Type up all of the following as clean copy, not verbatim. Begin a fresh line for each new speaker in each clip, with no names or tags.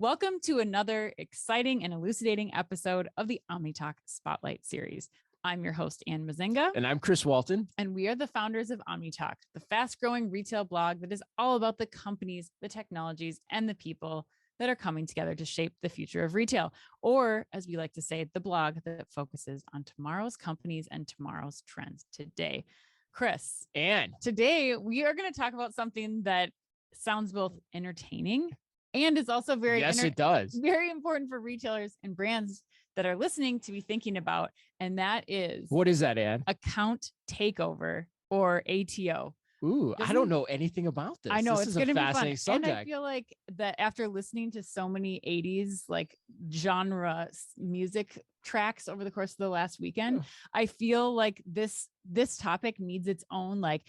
Welcome to another exciting and elucidating episode of the Omni Talk Spotlight series. I'm your host, Anne Mezzenga.
And I'm Chris Walton.
And we are the founders of Omni Talk, the fast-growing retail blog that is all about the companies, the technologies, and the people that are coming together to shape the future of retail. Or, as we like to say, the blog that focuses on tomorrow's companies and tomorrow's trends today. Chris,
and
today we are going to talk about something that sounds both entertaining and is also very
it does.
Very important for retailers and brands that are listening to be thinking about. And that is,
what is that, Ann?
Account Takeover, or ATO.
Ooh, I don't know anything about this.
I know
this
it's
is
going
a
to be
fascinating
fun.
subject.
And I feel like that after listening to so many 80s like genre music tracks over the course of the last weekend, I feel like this topic needs its own like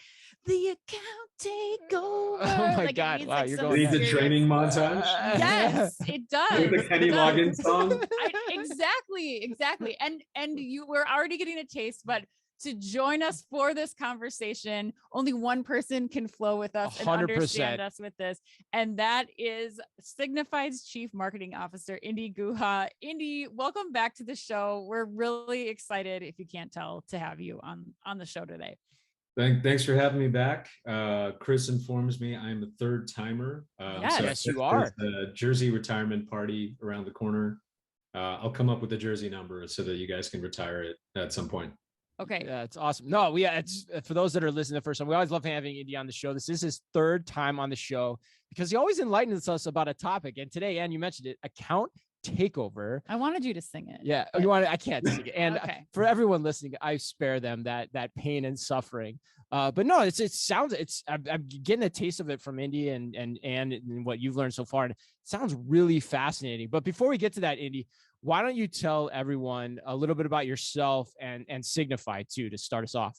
the account takeover.
Oh my
like,
God! Wow, you're going.
Needs a training montage.
Yes, it does.
With the Kenny Loggins song.
Exactly. And you were already getting a taste, but to join us for this conversation, only one person can flow with us
100%.
and understand us with this. And that is Signifyd's Chief Marketing Officer, Indy Guha. Indy, welcome back to the show. We're really excited, if you can't tell, to have you on the show today.
Thanks for having me back. Chris informs me I'm a third timer.
Yes, you are.
The Jersey retirement party around the corner. I'll come up with a Jersey number so that you guys can retire it at some point.
Okay.
Yeah, it's awesome. No, it's for those that are listening the first time. We always love having Indy on the show. This is his third time on the show because he always enlightens us about a topic. And today, Ann, you mentioned it, Account Takeover.
I wanted you to sing it.
Yeah, you want it? I can't sing it. And
okay.
For everyone listening, I spare them that pain and suffering. But no, it sounds. I'm getting a taste of it from Indy and what you've learned so far. And it sounds really fascinating. But before we get to that, Indy, why don't you tell everyone a little bit about yourself and Signifyd too, to start us off?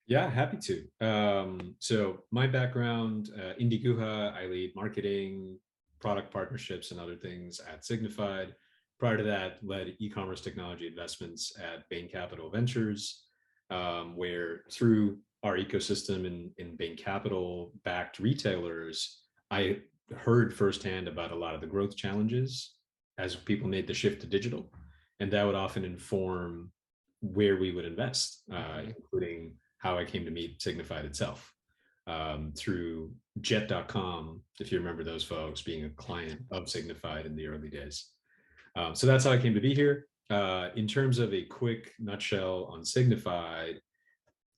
Yeah, happy to. So my background, Indy Guha, I lead marketing, product partnerships, and other things at Signifyd. Prior to that, led e-commerce technology investments at Bain Capital Ventures, where through our ecosystem in Bain Capital backed retailers, I heard firsthand about a lot of the growth challenges as people made the shift to digital. And that would often inform where we would invest, including how I came to meet Signifyd itself through Jet.com, if you remember those folks, being a client of Signifyd in the early days. So that's how I came to be here. In terms of a quick nutshell on Signifyd,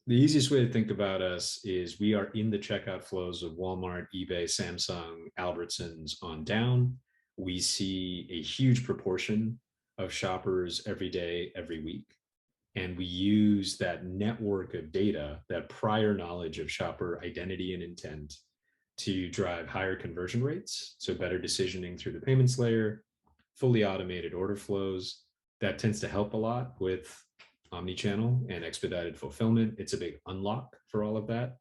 the easiest way to think about us is we are in the checkout flows of Walmart, eBay, Samsung, Albertsons on down. We see a huge proportion of shoppers every day, every week. And we use that network of data, that prior knowledge of shopper identity and intent to drive higher conversion rates. So better decisioning through the payments layer, fully automated order flows. That tends to help a lot with omnichannel and expedited fulfillment. It's a big unlock for all of that,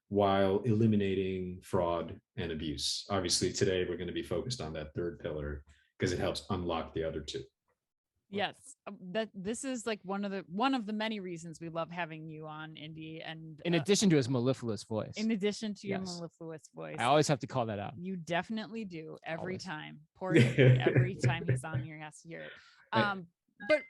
while eliminating fraud and abuse. Obviously, today we're going to be focused on that third pillar because it helps unlock the other two.
Yes, this is like one of the many reasons we love having you on, Indy. And
in addition to his mellifluous voice.
In addition to your mellifluous voice.
I always have to call that out.
You definitely do every
Always.
time. Poor Indy, every time he's on here, he has to hear it. But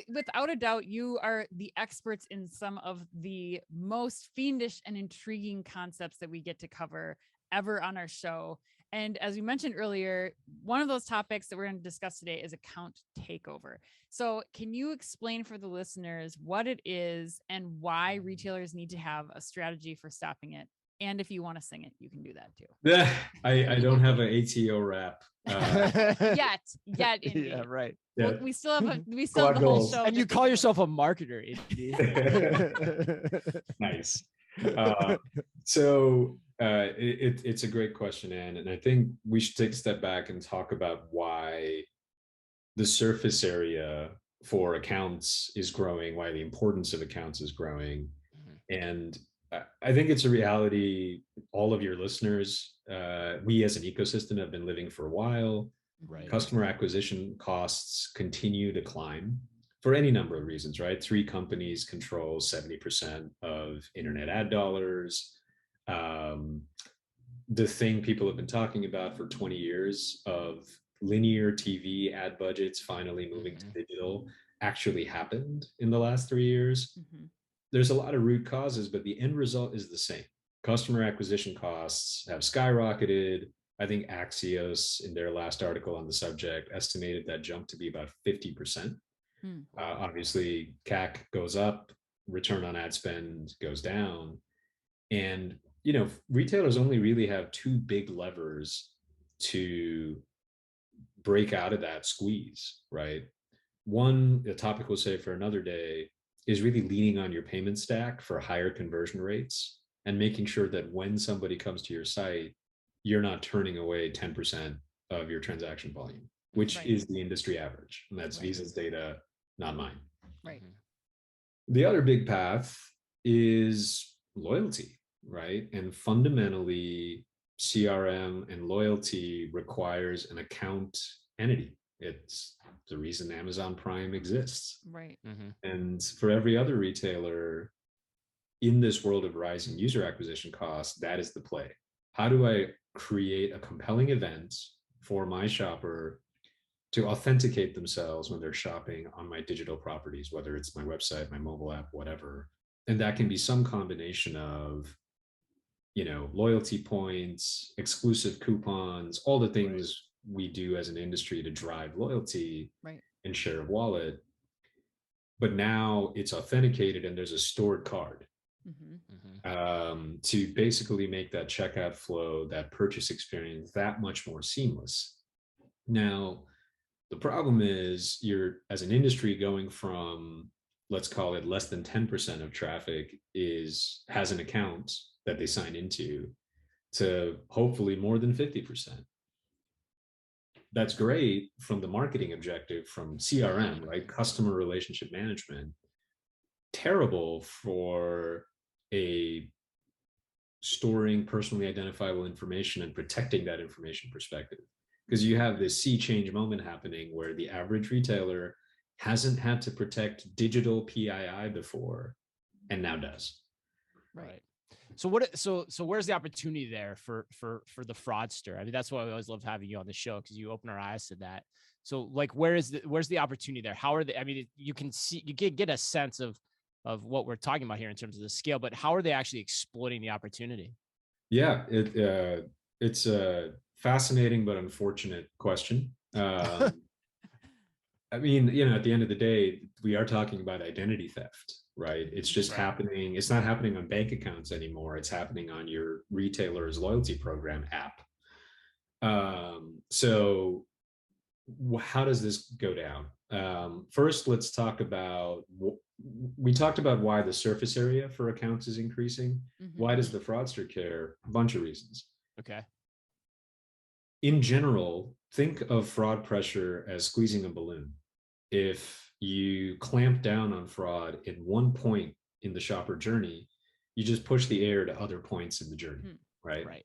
without a doubt, you are the experts in some of the most fiendish and intriguing concepts that we get to cover ever on our show. And as we mentioned earlier, one of those topics that we're going to discuss today is account takeover. So can you explain for the listeners what it is and why retailers need to have a strategy for stopping it? And if you want to sing it, you can do that too.
Yeah, I don't have an ATO rap.
Yet, Indy.
Yeah, right.
Well, we still have the whole show.
And you call yourself a marketer, Indy.
Nice. So it's a great question, Anne, and I think we should take a step back and talk about why the surface area for accounts is growing, why the importance of accounts is growing. And I think it's a reality all of your listeners, we as an ecosystem have been living for a while.
Right.
Customer acquisition costs continue to climb for any number of reasons, right? 3 companies control 70% of internet ad dollars. The thing people have been talking about for 20 years of linear TV ad budgets finally moving to digital actually happened in the last 3 years. There's a lot of root causes, but the end result is the same. Customer acquisition costs have skyrocketed. I think Axios, in their last article on the subject, estimated that jump to be about 50%. Obviously, CAC goes up, return on ad spend goes down. And, you know, retailers only really have two big levers to break out of that squeeze, right? One, the topic we'll say for another day, is really leaning on your payment stack for higher conversion rates and making sure that when somebody comes to your site, you're not turning away 10% of your transaction volume, which is the industry average. And that's Visa's data, not mine.
Right.
The other big path is loyalty, right? And fundamentally, CRM and loyalty requires an account entity. It's the reason Amazon Prime exists.
Right.
And for every other retailer in this world of rising user acquisition costs, that is the play. How do I create a compelling event for my shopper to authenticate themselves when they're shopping on my digital properties, whether it's my website, my mobile app, whatever? And that can be some combination of, you know, loyalty points, exclusive coupons, all the things we do as an industry to drive loyalty and share of wallet. But now it's authenticated and there's a stored card to basically make that checkout flow, that purchase experience, that much more seamless. Now, the problem is you're, as an industry, going from, let's call it less than 10% of traffic has an account that they sign into, to hopefully more than 50%. That's great from the marketing objective, from CRM, right? Customer relationship management. Terrible for a storing personally identifiable information and protecting that information perspective. Because you have this sea change moment happening where the average retailer hasn't had to protect digital PII before and now does.
Right. So where's the opportunity there for the fraudster? I mean, that's why I always love having you on the show, because you open our eyes to that. So like, where's the opportunity there? How are they? I mean, you can get a sense of what we're talking about here in terms of the scale, but how are they actually exploiting the opportunity?
Yeah, it's a fascinating but unfortunate question. I mean, you know, at the end of the day, we are talking about identity theft, right? It's just happening. It's not happening on bank accounts anymore. It's happening on your retailer's loyalty program app. So how does this go down? First, let's talk about, we talked about why the surface area for accounts is increasing. Why does the fraudster care? A bunch of reasons.
Okay.
In general, think of fraud pressure as squeezing a balloon. If you clamp down on fraud at one point in the shopper journey, you just push the air to other points in the journey, right?
Right.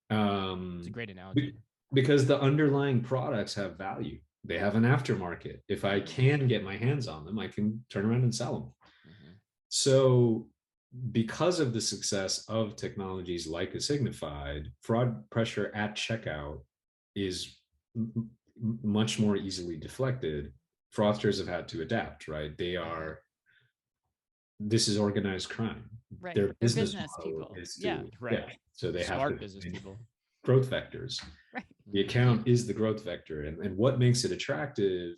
It's a great analogy.
Because the underlying products have value. They have an aftermarket. If I can get my hands on them, I can turn around and sell them. So because of the success of technologies like a Signifyd, fraud pressure at checkout is much more easily deflected. Fraudsters have had to adapt, right? This is organized crime.
Right.
Their business
people.
is to, so they
Smart
have to
business people.
Growth vectors.
Right.
The account is the growth vector. And what makes it attractive?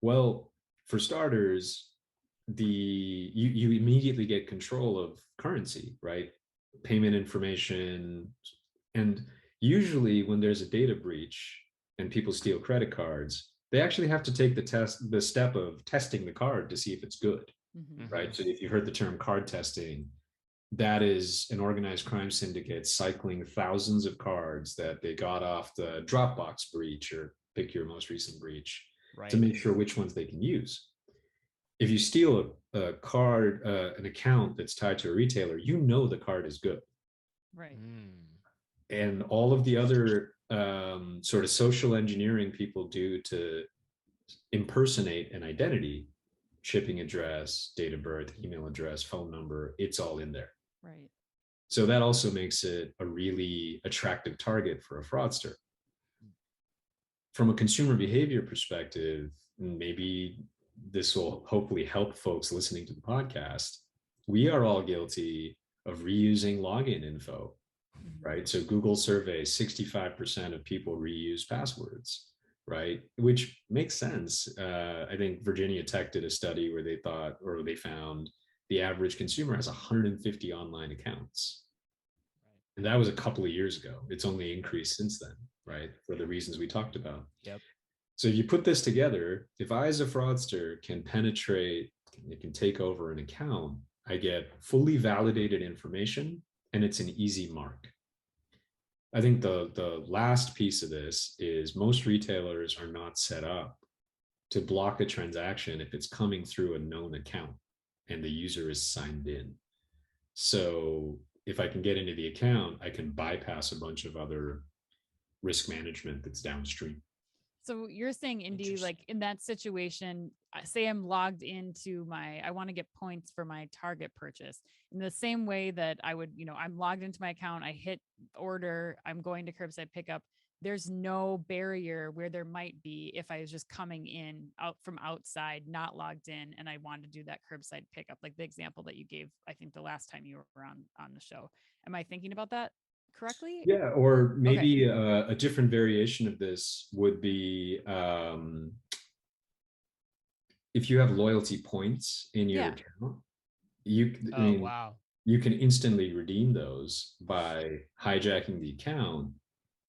Well, for starters, you immediately get control of currency, right? Payment information. And usually when there's a data breach and people steal credit cards, they actually have to take the step of testing the card to see if it's good, right? So if you've heard the term card testing, that is an organized crime syndicate cycling thousands of cards that they got off the Dropbox breach, or pick your most recent breach, to make sure which ones they can use. If you steal a card, an account that's tied to a retailer, you know the card is good.
Right.
And all of the other sort of social engineering people do to impersonate an identity, shipping address, date of birth, email address, phone number, it's all in there.
Right.
So that also makes it a really attractive target for a fraudster. from a consumer behavior perspective, maybe this will hopefully help folks listening to the podcast. We are all guilty of reusing login info, right? So Google surveys 65% of people reuse passwords, right? Which makes sense. I think Virginia Tech did a study where they found the average consumer has 150 online accounts. And that was a couple of years ago. It's only increased since then, right? For the reasons we talked about.
Yep.
So if you put this together, if I as a fraudster can penetrate, it can take over an account, I get fully validated information and it's an easy mark. I think the last piece of this is most retailers are not set up to block a transaction if it's coming through a known account and the user is signed in. So if I can get into the account, I can bypass a bunch of other risk management that's downstream.
So you're saying, Indy, like in that situation, say I'm logged into I want to get points for my Target purchase in the same way that I would, I'm logged into my account, I hit order, I'm going to curbside pickup. There's no barrier where there might be if I was just coming in out from outside, not logged in, and I wanted to do that curbside pickup, like the example that you gave, I think the last time you were on the show. Am I thinking about that correctly?
Yeah, or maybe a different variation of this would be if you have loyalty points in your account, you can instantly redeem those by hijacking the account,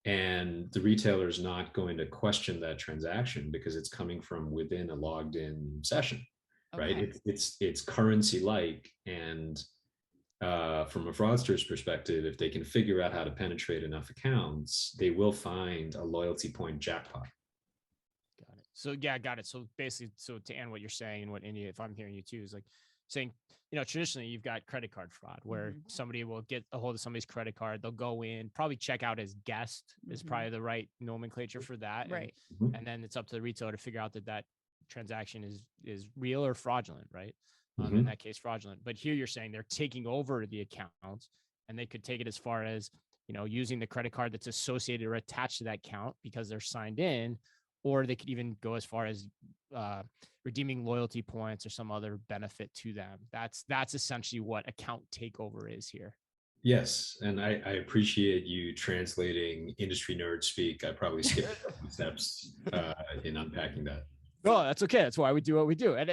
and the retailer is not going to question that transaction because it's coming from within a logged in session, right? It's currency like, and from a fraudster's perspective, if they can figure out how to penetrate enough accounts, they will find a loyalty point jackpot.
Got it. So yeah, got it. So basically, to Anne, what you're saying and what Indy, if I'm hearing you too, is like saying, traditionally you've got credit card fraud where somebody will get a hold of somebody's credit card. They'll go in, probably check out as guest is probably the right nomenclature for that.
Right.
And then it's up to the retailer to figure out that transaction is real or fraudulent, right? In that case, fraudulent. But here you're saying they're taking over the account, and they could take it as far as, using the credit card that's associated or attached to that account because they're signed in, or they could even go as far as redeeming loyalty points or some other benefit to them. That's essentially what account takeover is here.
Yes, and I appreciate you translating industry nerd speak. I probably skipped a couple steps in unpacking that.
No, that's okay. That's why we do what we do. And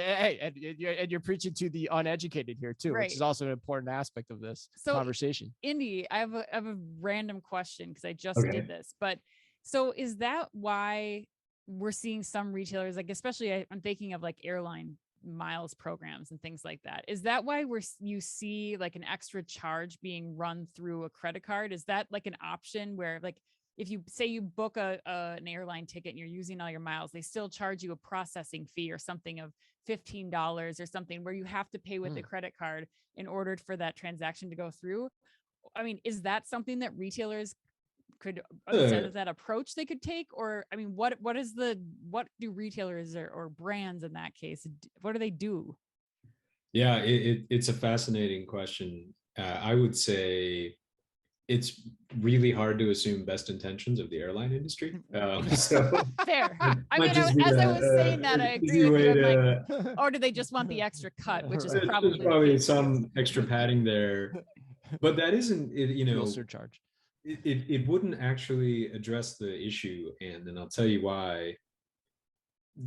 you're preaching to the uneducated here too, which is also an important aspect of this conversation.
Indy, I have a random question because I just did this, but so is that why we're seeing some retailers, like especially I'm thinking of like airline miles programs and things like that. Is that why you see like an extra charge being run through a credit card? Is that like an option where like, if you say you book an airline ticket and you're using all your miles, they still charge you a processing fee or something of $15 or something where you have to pay with the credit card in order for that transaction to go through? I mean, is that something that retailers could, is that approach they could take? Or, I mean, what do retailers or brands in that case, what do they do?
Yeah, it's a fascinating question. I would say it's really hard to assume best intentions of the airline industry. So
fair. I mean, as I was saying that, I agree with you. Like, or do they just want the extra cut, which is probably
some extra padding there. But that isn't,
surcharge.
It wouldn't actually address the issue, and I'll tell you why.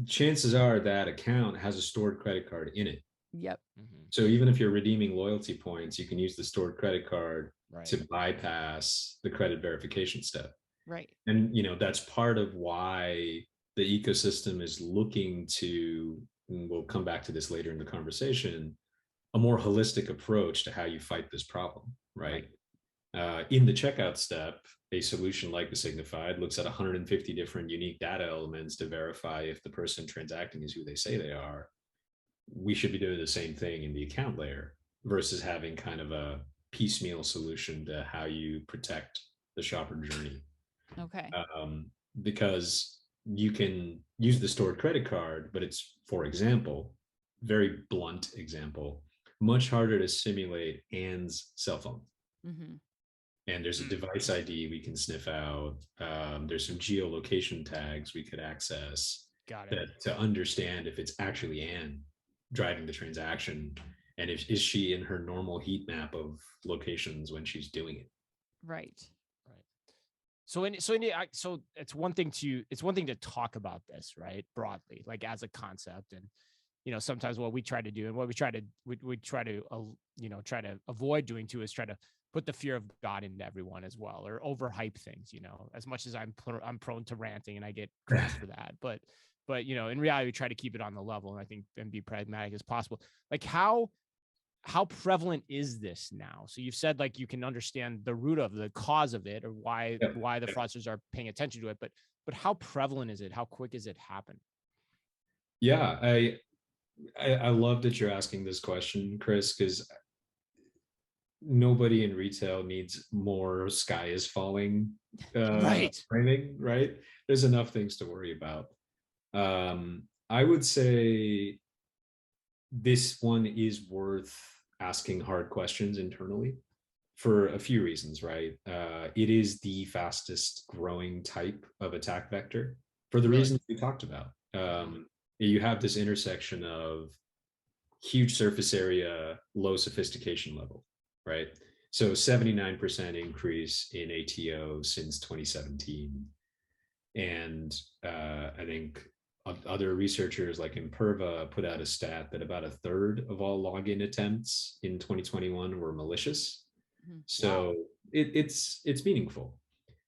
Chances are that account has a stored credit card in it.
Yep.
So even if you're redeeming loyalty points, you can use the stored credit card to bypass the credit verification step.
Right.
And, that's part of why the ecosystem is looking to, and we'll come back to this later in the conversation, a more holistic approach to how you fight this problem, right? In the checkout step, a solution like the Signifyd looks at 150 different unique data elements to verify if the person transacting is who they say they are. We should be doing the same thing in the account layer versus having kind of a piecemeal solution to how you protect the shopper journey.
Okay.
Because you can use the stored credit card, but it's, for example, very blunt example, much harder to simulate Anne's cell phone. And there's a device ID we can sniff out. There's some geolocation tags we could access to understand if it's actually Anne driving the transaction, and is she in her normal heat map of locations when she's doing it.
Right.
So it's one thing to talk about this, right, broadly, like as a concept, and sometimes what we try to do and what we try to avoid doing too is try to put the fear of God into everyone as well, or overhype things. As much as I'm prone to ranting and I get critics for that, but in reality we try to keep it on the level, and I think and be pragmatic as possible. Like how prevalent is this now? So you've said like you can understand the root of the cause of it, or why the fraudsters are paying attention to it, but how prevalent is it? How quick is it happen?
Yeah, I love that you're asking this question, Chris, because nobody in retail needs more sky is falling framing, right? There's enough things to worry about. I would say this one is worth asking hard questions internally for a few reasons, right? It is the fastest growing type of attack vector for the reasons we talked about. You have this intersection of huge surface area, low sophistication level, right? So 79% increase in ATO since 2017. And I think other researchers like Imperva put out a stat that about a third of all login attempts in 2021 were malicious. So it's meaningful.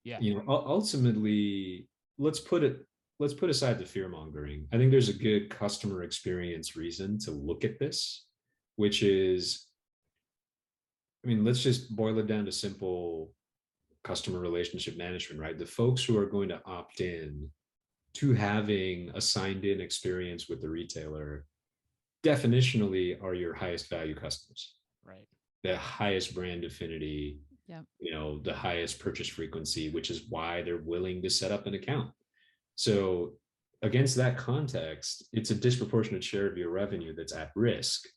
Yeah.
Ultimately, let's put aside the fear mongering. I think there's a good customer experience reason to look at this, which is, let's just boil it down to simple customer relationship management, right? The folks who are going to opt in to having a signed in experience with the retailer definitionally are your highest value customers,
right?
The highest brand affinity, the highest purchase frequency, which is why they're willing to set up an account. So against that context, it's a disproportionate share of your revenue that's at risk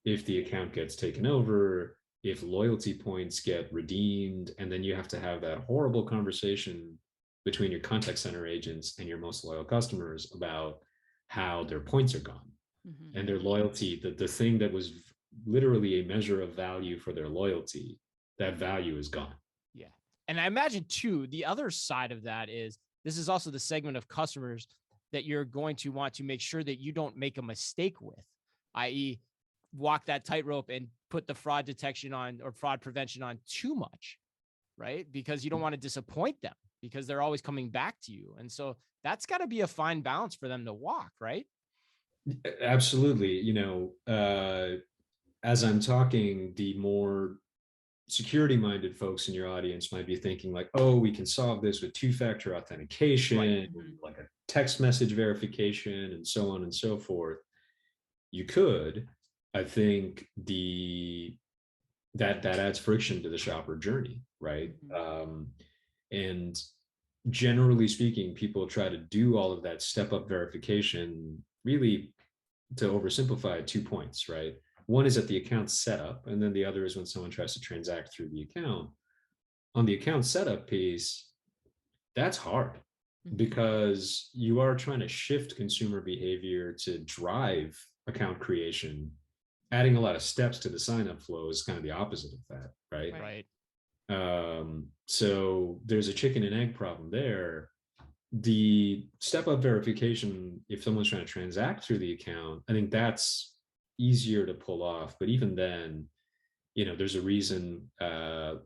if the account gets taken over, if loyalty points get redeemed, and then you have to have that horrible conversation between your contact center agents and your most loyal customers about how their points are gone and their loyalty, the thing that was literally a measure of value for their loyalty, that value is gone.
Yeah. And I imagine too, the other side of that is this is also the segment of customers that you're going to want to make sure that you don't make a mistake with, i.e. walk that tightrope and put the fraud detection on or fraud prevention on too much, right? Because you don't want to disappoint them because they're always coming back to you. And so that's got to be a fine balance for them to walk, right?
Absolutely. As I'm talking, the more security-minded folks in your audience might be thinking like, oh, we can solve this with two-factor authentication, like a text message verification, and so on and so forth. You could. I think that adds friction to the shopper journey, right? And generally speaking, people try to do all of that step-up verification really, to oversimplify, 2 points, right? One is at the account setup, and then the other is when someone tries to transact through the account. On the account setup piece, that's hard because you are trying to shift consumer behavior to drive account creation. Adding a lot of steps to the sign-up flow is kind of the opposite of that, right?
Right.
So there's a chicken and egg problem there. The step-up verification, if someone's trying to transact through the account, I think that's easier to pull off. But even then, there's a reason. The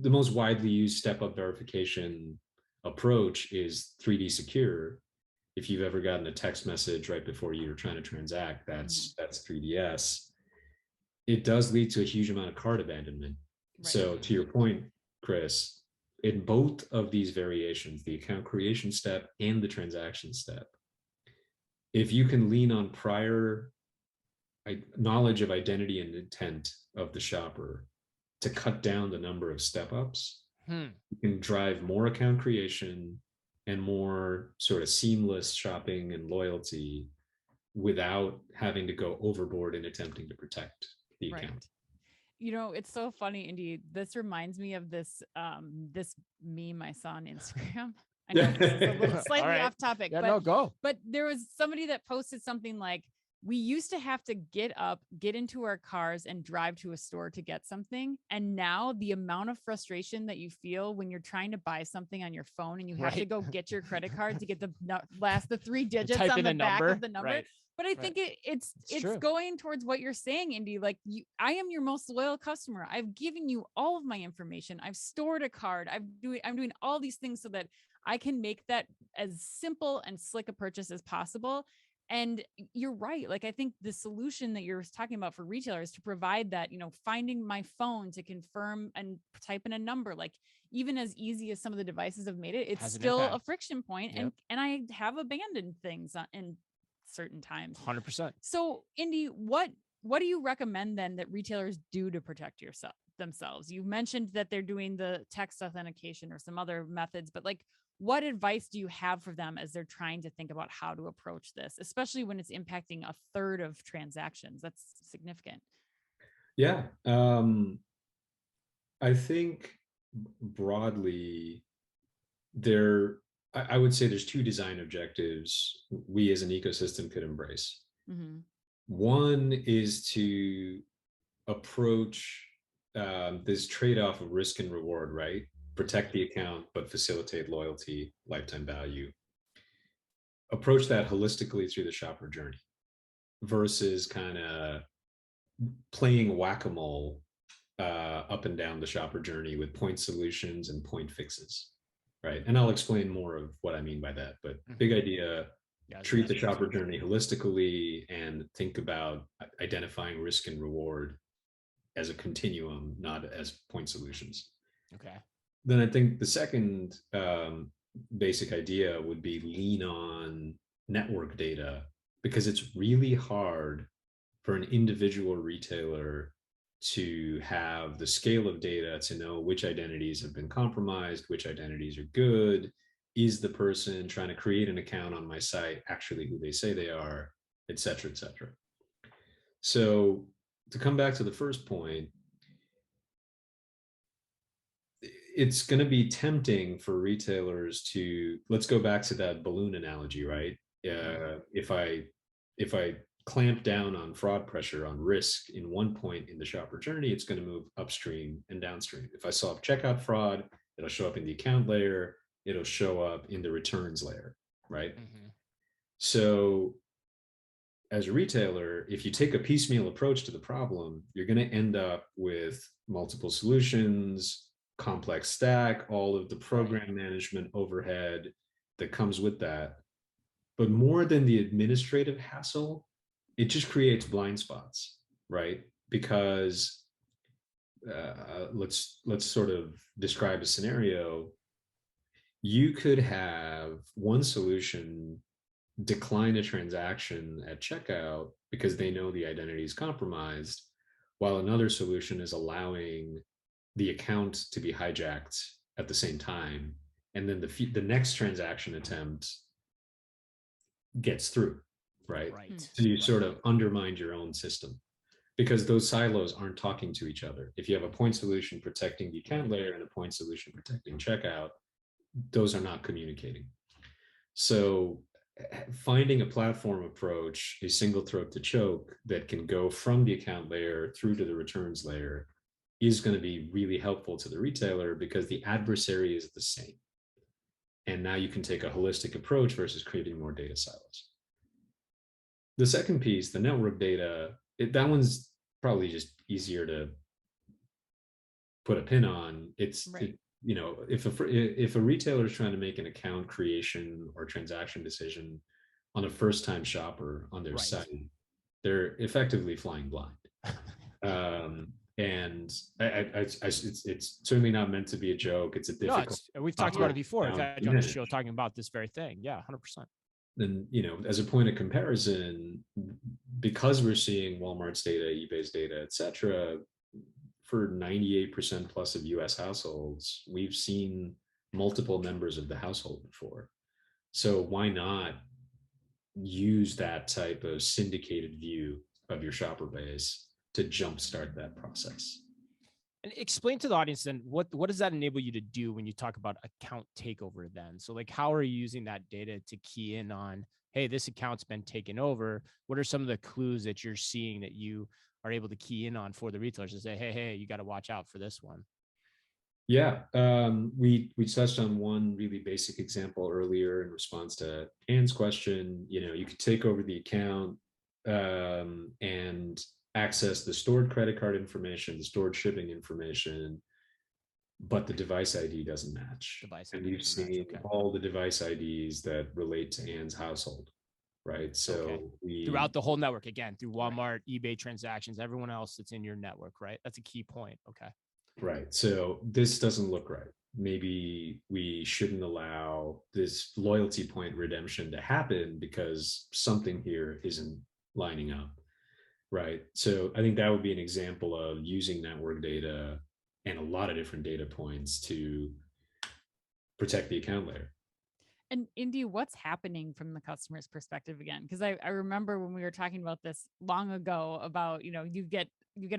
most widely used step-up verification approach is 3D Secure. If you've ever gotten a text message right before you're trying to transact, that's 3DS. It does lead to a huge amount of cart abandonment. Right. So to your point, Chris, in both of these variations, the account creation step and the transaction step, if you can lean on prior knowledge of identity and intent of the shopper to cut down the number of step-ups, you can drive more account creation and more sort of seamless shopping and loyalty without having to go overboard in attempting to protect the account.
You know, it's so funny, Indy. This reminds me of this this meme I saw on Instagram. I know this is a little slightly
right.
off topic,
Yeah,
but
no, go.
but there was somebody that posted something like, we used to have to get up, get into our cars and drive to a store to get something. And now the amount of frustration that you feel when you're trying to buy something on your phone and you have to
Right.
go get your credit card to get the 3 digits
Type
on
in
the
a
back
number.
of the number.
Right.
But I
Right.
think it's
true.
going towards what you're saying, Indy. Like, I am your most loyal customer. I've given you all of my information. I've stored a card. I'm doing all these things so that I can make that as simple and slick a purchase as possible. And you're right. Like, I think the solution that you're talking about for retailers to provide that, finding my phone to confirm and type in a number, like, even as easy as some of the devices have made it, it's
Has an
still a
impact.
friction point.
Yep.
And I have abandoned things in certain times.
100%.
So, Indy, what do you recommend then that retailers do to protect themselves? You've mentioned that they're doing the text authentication or some other methods, but like, what advice do you have for them as they're trying to think about how to approach this, especially when it's impacting a third of transactions? That's significant.
Yeah. I think broadly I would say there's 2 design objectives we as an ecosystem could embrace.
Mm-hmm.
One is to approach this trade-off of risk and reward, right? Protect the account, but facilitate loyalty, lifetime value. Approach that holistically through the shopper journey versus kind of playing whack-a-mole up and down the shopper journey with point solutions and point fixes, right? And I'll explain more of what I mean by that, but big idea, treat the shopper journey holistically and think about identifying risk and reward as a continuum, not as point solutions.
Okay.
Then I think the second basic idea would be lean on network data, because it's really hard for an individual retailer to have the scale of data to know which identities have been compromised, which identities are good. Is the person trying to create an account on my site actually who they say they are, et cetera, et cetera. So to come back to the first point, it's going to be tempting for retailers to, let's go back to that balloon analogy, right? If I clamp down on fraud pressure, on risk in one point in the shopper journey, it's going to move upstream and downstream. If I solve checkout fraud, it'll show up in the account layer, it'll show up in the returns layer, right? Mm-hmm. So as a retailer, if you take a piecemeal approach to the problem, you're going to end up with multiple solutions, complex stack, all of the program management overhead that comes with that. But more than the administrative hassle, it just creates blind spots, right? Because let's sort of describe a scenario. You could have one solution decline a transaction at checkout because they know the identity is compromised, while another solution is allowing the account to be hijacked at the same time, and then the next transaction attempt gets through, right? So you sort of undermine your own system because those silos aren't talking to each other. If you have a point solution protecting the account layer and a point solution protecting checkout, those are not communicating. So finding a platform approach, a single throat to choke that can go from the account layer through to the returns layer is going to be really helpful to the retailer because the adversary is the same. And now you can take a holistic approach versus creating more data silos. The second piece, the network data, that one's probably just easier to put a pin on. It's, right. If a retailer is trying to make an account creation or transaction decision on a first-time shopper on their site, they're effectively flying blind. And it's certainly not meant to be a joke. It's a difficult.
No, we've talked about it before. We've had you on the show talking about this very thing. Yeah, 100%.
Then, as a point of comparison, because we're seeing Walmart's data, eBay's data, et cetera, for 98% plus of US households, we've seen multiple members of the household before. So why not use that type of syndicated view of your shopper base to jumpstart that process?
And explain to the audience then, what does that enable you to do when you talk about account takeover then? So like, how are you using that data to key in on, hey, this account's been taken over? What are some of the clues that you're seeing that you are able to key in on for the retailers to say, hey, you got to watch out for this one?
Yeah, we touched on one really basic example earlier in response to Anne's question. You could take over the account and access the stored credit card information, the stored shipping information, but the device ID doesn't match. And we've seen all the device IDs that relate to Anne's household, right? So
throughout the whole network, again, through Walmart, eBay transactions, everyone else that's in your network, right? That's a key point. Okay.
Right. So this doesn't look right. Maybe we shouldn't allow this loyalty point redemption to happen because something here isn't lining up. Right. So I think that would be an example of using network data and a lot of different data points to protect the account layer.
And Indy, what's happening from the customer's perspective again? Because I remember when we were talking about this long ago about, you get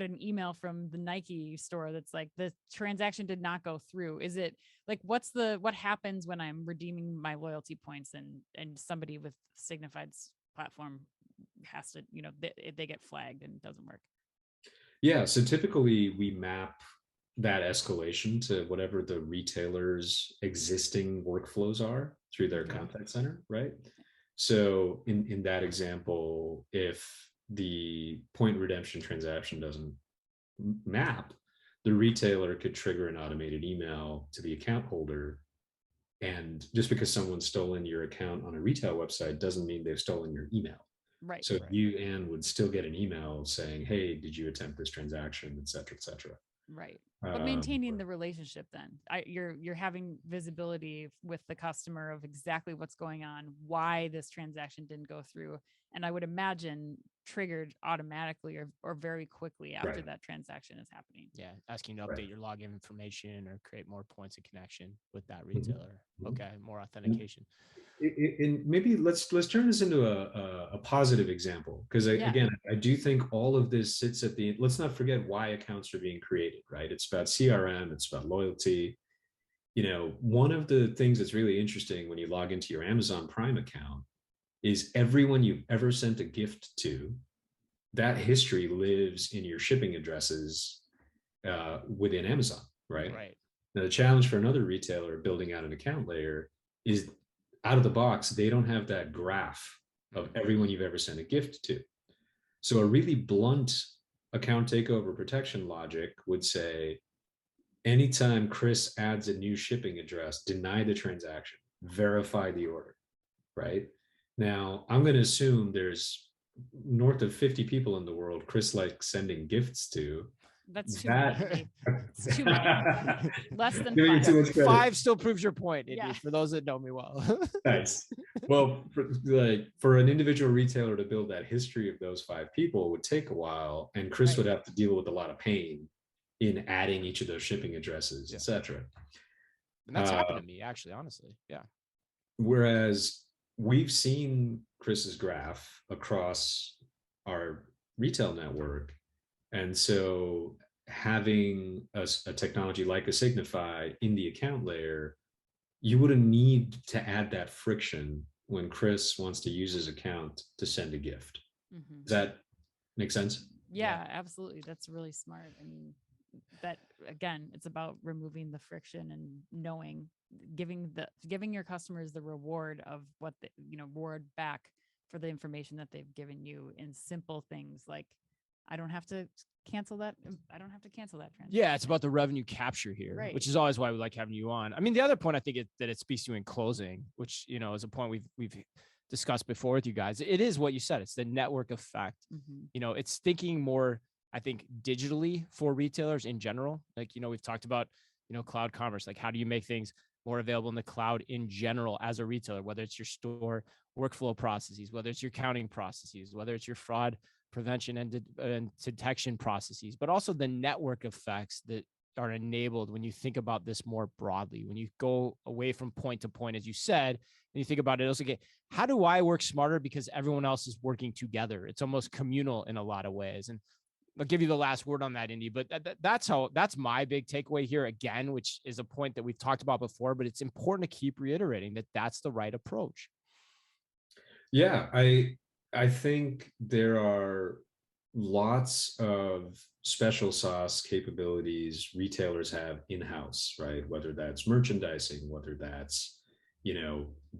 an email from the Nike store that's like, the transaction did not go through. Is it like, what happens when I'm redeeming my loyalty points and somebody with Signifyd's platform has to, they get flagged and it doesn't work?
Yeah. So typically we map that escalation to whatever the retailer's existing workflows are through their contact center, right? So in that example, if the point redemption transaction doesn't map, the retailer could trigger an automated email to the account holder. And just because someone's stolen your account on a retail website doesn't mean they've stolen your email.
Right.
So you, Anne, would still get an email saying, hey, did you attempt this transaction, et cetera, et cetera.
Right. But maintaining the relationship then, you're having visibility with the customer of exactly what's going on, why this transaction didn't go through. And I would imagine triggered automatically or very quickly after that transaction is happening.
Yeah. Asking to update your login information or create more points of connection with that retailer. Okay. More authentication.
And maybe let's turn this into a positive example, because again, I do think all of this sits at the, let's not forget why accounts are being created, right? It's about CRM, it's about loyalty. One of the things that's really interesting when you log into your Amazon Prime account is everyone you've ever sent a gift to, that history lives in your shipping addresses within Amazon, right? Now, the challenge for another retailer building out an account layer is, out of the box, they don't have that graph of everyone you've ever sent a gift to. So a really blunt account takeover protection logic would say, anytime Chris adds a new shipping address, deny the transaction, verify the order, right? Now, I'm going to assume there's north of 50 people in the world Chris likes sending gifts to.
That's too many. It's too many. Less than 5.
5 still proves your point, Indy,
Yeah.
for those that know me well.
Nice. Well, for an individual retailer to build that history of those 5 people would take a while, and Chris would have to deal with a lot of pain in adding each of those shipping addresses, et cetera.
And that's happened to me, actually, honestly. Yeah.
Whereas we've seen Chris's graph across our retail network. And so having a technology like a Signifyd in the account layer, you wouldn't need to add that friction when Chris wants to use his account to send a gift. Does that make sense?
Yeah, absolutely. That's really smart. I mean, that again, it's about removing the friction and knowing, giving your customers the reward of what the, reward back for the information that they've given you in simple things like, I don't have to cancel that. I don't have to cancel that transaction.
Yeah, it's about the revenue capture here, which is always why we like having you on. I mean, the other point I think that it speaks to in closing, which is a point we've discussed before with you guys. It is what you said. It's the network effect. It's thinking more, I think, digitally for retailers in general. Like, we've talked about, cloud commerce. Like, how do you make things more available in the cloud in general as a retailer, whether it's your store workflow processes, whether it's your accounting processes, whether it's your fraud prevention and detection processes, but also the network effects that are enabled when you think about this more broadly. When you go away from point to point, as you said, and you think about it, it's like, how do I work smarter because everyone else is working together? It's almost communal in a lot of ways. And I'll give you the last word on that, Indy, but that's my big takeaway here again, which is a point that we've talked about before, but it's important to keep reiterating that that's the right approach.
Yeah, I think there are lots of special sauce capabilities retailers have in-house, right? Whether that's merchandising, whether that's,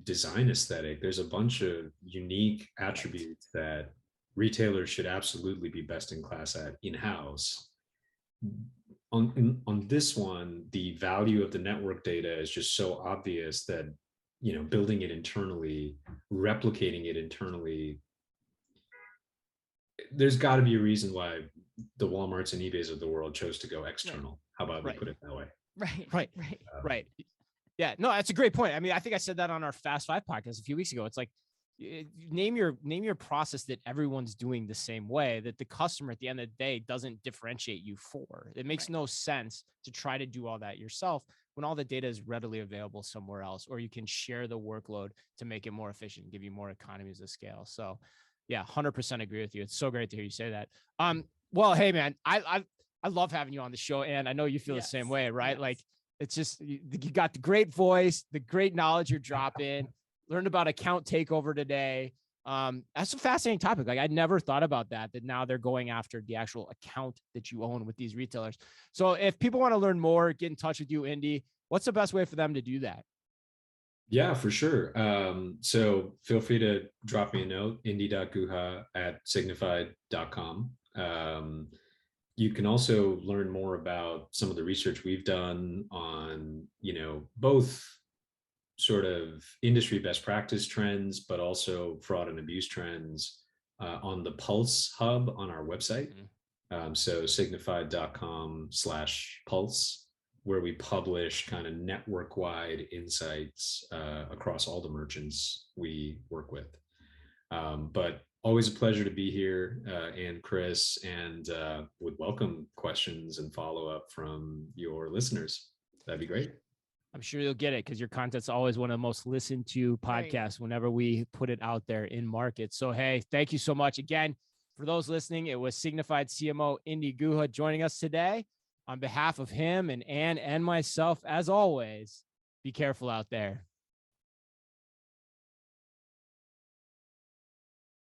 design aesthetic. There's a bunch of unique attributes that retailers should absolutely be best in class at in-house. On this one, the value of the network data is just so obvious that building it internally, replicating it internally, there's got to be a reason why the Walmarts and eBays of the world chose to go external. Right. How about we put it that way?
Right. Yeah, no, that's a great point. I mean, I think I said that on our Fast Five podcast a few weeks ago. It's like, name your process that everyone's doing the same way, that the customer at the end of the day doesn't differentiate you for. It makes no sense to try to do all that yourself when all the data is readily available somewhere else, or you can share the workload to make it more efficient, give you more economies of scale. So yeah, 100% agree with you. It's so great to hear you say that. Well, hey man, I love having you on the show, and I know you feel the same way, right? Yes. Like, it's just, you got the great voice, the great knowledge you're dropping. Learned about account takeover today. That's a fascinating topic. Like, I'd never thought about that now they're going after the actual account that you own with these retailers. So if people want to learn more, get in touch with you, Indy, what's the best way for them to do that?
Yeah, for sure. So feel free to drop me a note, indy.guha@signifyd.com. You can also learn more about some of the research we've done on, both sort of industry best practice trends, but also fraud and abuse trends on the Pulse Hub on our website. So signifyd.com/pulse, where we publish kind of network-wide insights across all the merchants we work with. But always a pleasure to be here, and Chris, and would welcome questions and follow-up from your listeners. That'd be great.
I'm sure you'll get it, because your content's always one of the most listened to podcasts whenever we put it out there in market. So, hey, thank you so much. Again, for those listening, it was Signifyd CMO Indy Guha joining us today. On behalf of him and Anne and myself, as always, be careful out there.